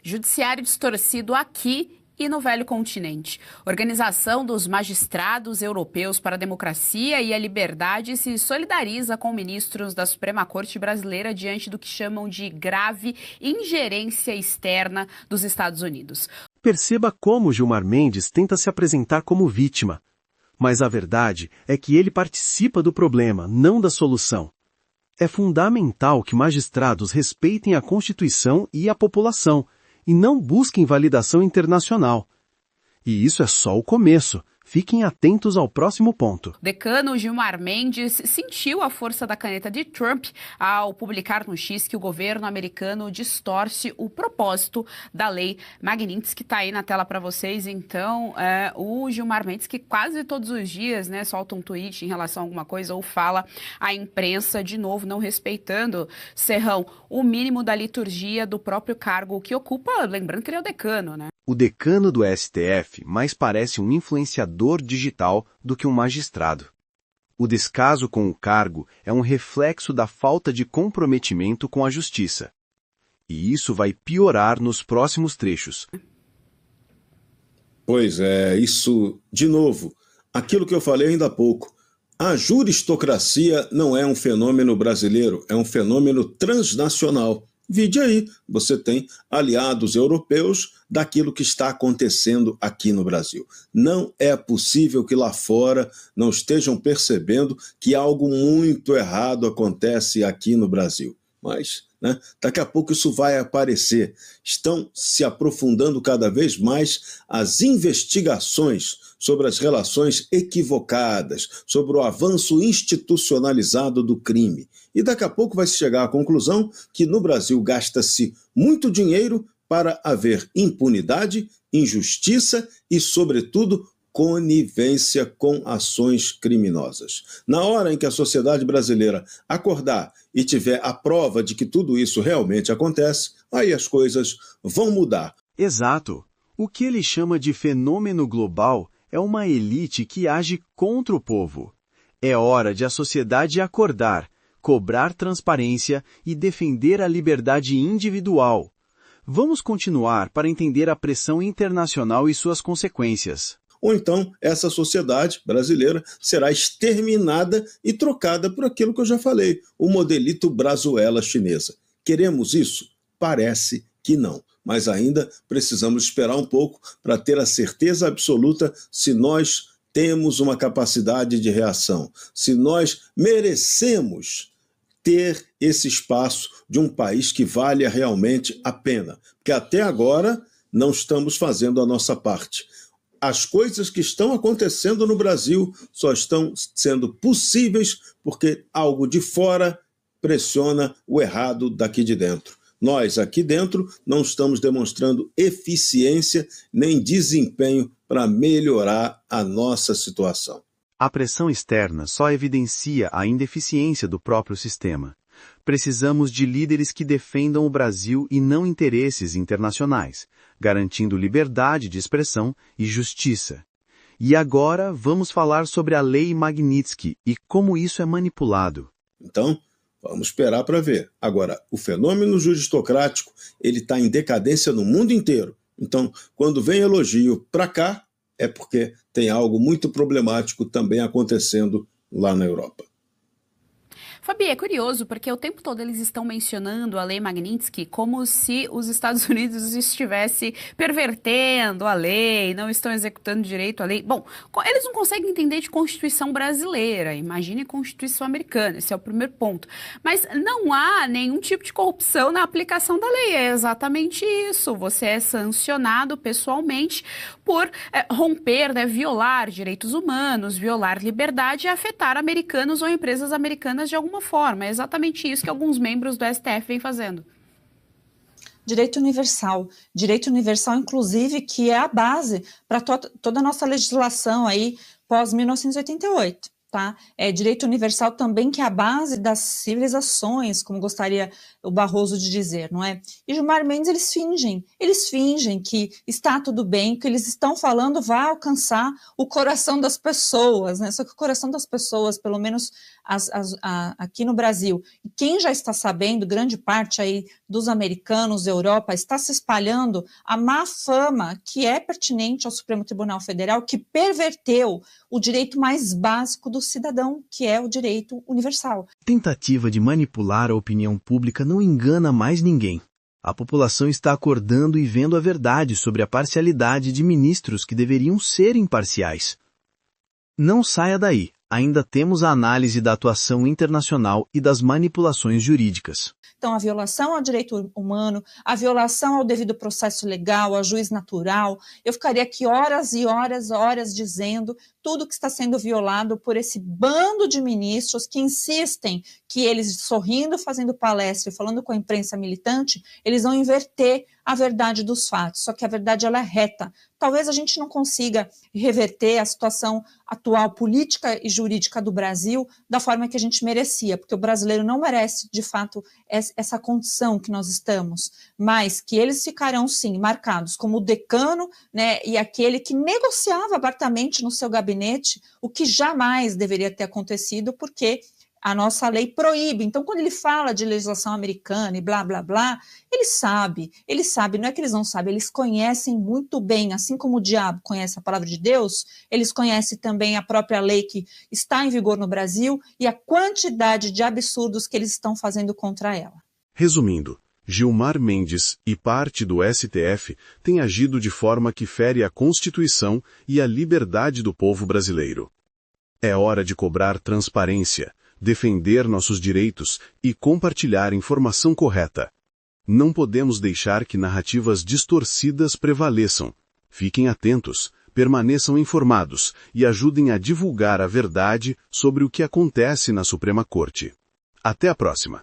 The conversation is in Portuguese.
Judiciário distorcido aqui e no Velho Continente. Organização dos Magistrados Europeus para a Democracia e a Liberdade se solidariza com ministros da Suprema Corte brasileira diante do que chamam de grave ingerência externa dos Estados Unidos. Perceba como Gilmar Mendes tenta se apresentar como vítima. Mas a verdade é que ele participa do problema, não da solução. É fundamental que magistrados respeitem a Constituição e a população, e não busquem validação internacional. E isso é só o começo. Fiquem atentos ao próximo ponto. Decano Gilmar Mendes sentiu a força da caneta de Trump ao publicar no X que o governo americano distorce o propósito da lei Magnitsky, que está aí na tela para vocês. Então, o Gilmar Mendes, que quase todos os dias solta um tweet em relação a alguma coisa ou fala à imprensa, de novo, não respeitando, Serrão, o mínimo da liturgia do próprio cargo que ocupa, lembrando que ele é o decano, né? O decano do STF mais parece um influenciador digital do que um magistrado. O descaso com o cargo é um reflexo da falta de comprometimento com a justiça. E isso vai piorar nos próximos trechos. Pois é, isso, de novo, aquilo que eu falei ainda há pouco. A juristocracia não é um fenômeno brasileiro, é um fenômeno transnacional. Vide aí, você tem aliados europeus daquilo que está acontecendo aqui no Brasil. Não é possível que lá fora não estejam percebendo que algo muito errado acontece aqui no Brasil. Mas, daqui a pouco isso vai aparecer. Estão se aprofundando cada vez mais as investigações sobre as relações equivocadas, sobre o avanço institucionalizado do crime. E daqui a pouco vai se chegar à conclusão que no Brasil gasta-se muito dinheiro para haver impunidade, injustiça e, sobretudo, conivência com ações criminosas. Na hora em que a sociedade brasileira acordar e tiver a prova de que tudo isso realmente acontece, aí as coisas vão mudar. Exato. O que ele chama de fenômeno global é uma elite que age contra o povo. É hora de a sociedade acordar, cobrar transparência e defender a liberdade individual. Vamos continuar para entender a pressão internacional e suas consequências. Ou então essa sociedade brasileira será exterminada e trocada por aquilo que eu já falei, o modelito Brazuela chinesa. Queremos isso? Parece que não. Mas ainda precisamos esperar um pouco para ter a certeza absoluta se nós temos uma capacidade de reação, se nós merecemos ter esse espaço de um país que valha realmente a pena. Porque até agora não estamos fazendo a nossa parte. As coisas que estão acontecendo no Brasil só estão sendo possíveis porque algo de fora pressiona o errado daqui de dentro. Nós, aqui dentro, não estamos demonstrando eficiência nem desempenho para melhorar a nossa situação. A pressão externa só evidencia a ineficiência do próprio sistema. Precisamos de líderes que defendam o Brasil e não interesses internacionais, garantindo liberdade de expressão e justiça. E agora vamos falar sobre a Lei Magnitsky e como isso é manipulado. Então, vamos esperar para ver. Agora, o fenômeno juristocrático, ele está em decadência no mundo inteiro. Então, quando vem elogio para cá, é porque tem algo muito problemático também acontecendo lá na Europa. Fabi, é curioso porque o tempo todo eles estão mencionando a Lei Magnitsky como se os Estados Unidos estivesse pervertendo a lei, não estão executando direito a lei. Bom, eles não conseguem entender de Constituição brasileira, imagine Constituição americana, esse é o primeiro ponto. Mas não há nenhum tipo de corrupção na aplicação da lei, é exatamente isso. Você é sancionado pessoalmente por romper, violar direitos humanos, violar liberdade e afetar americanos ou empresas americanas de alguma forma. É exatamente isso que alguns membros do STF vêm fazendo. Direito universal, inclusive, que é a base para toda a nossa legislação aí pós-1988. tá? Direito universal também que é a base das civilizações, como gostaria o Barroso de dizer, não é? E Gilmar Mendes, eles fingem que está tudo bem, que eles estão falando vai alcançar o coração das pessoas, né? Só que o coração das pessoas, pelo menos aqui no Brasil, e quem já está sabendo, grande parte aí dos americanos, da Europa, está se espalhando a má fama que é pertinente ao Supremo Tribunal Federal, que perverteu o direito mais básico do cidadão, que é o direito universal. A tentativa de manipular a opinião pública não engana mais ninguém. A população está acordando e vendo a verdade sobre a parcialidade de ministros que deveriam ser imparciais. Não saia daí, ainda temos a análise da atuação internacional e das manipulações jurídicas. Então, a violação ao direito humano, a violação ao devido processo legal, ao juiz natural, eu ficaria aqui horas e horas dizendo tudo que está sendo violado por esse bando de ministros que insistem que eles, sorrindo, fazendo palestra e falando com a imprensa militante, eles vão inverter a verdade dos fatos, só que a verdade ela é reta. Talvez a gente não consiga reverter a situação atual política e jurídica do Brasil da forma que a gente merecia, porque o brasileiro não merece, de fato, essa condição que nós estamos, mas que eles ficarão, sim, marcados como o decano, né, e aquele que negociava abertamente no seu gabinete, o que jamais deveria ter acontecido, porque a nossa lei proíbe. Então, quando ele fala de legislação americana e blá, blá, blá, ele sabe, não é que eles não sabem, eles conhecem muito bem, assim como o diabo conhece a palavra de Deus, eles conhecem também a própria lei que está em vigor no Brasil e a quantidade de absurdos que eles estão fazendo contra ela. Resumindo, Gilmar Mendes e parte do STF têm agido de forma que fere a Constituição e a liberdade do povo brasileiro. É hora de cobrar transparência, defender nossos direitos e compartilhar informação correta. Não podemos deixar que narrativas distorcidas prevaleçam. Fiquem atentos, permaneçam informados e ajudem a divulgar a verdade sobre o que acontece na Suprema Corte. Até a próxima!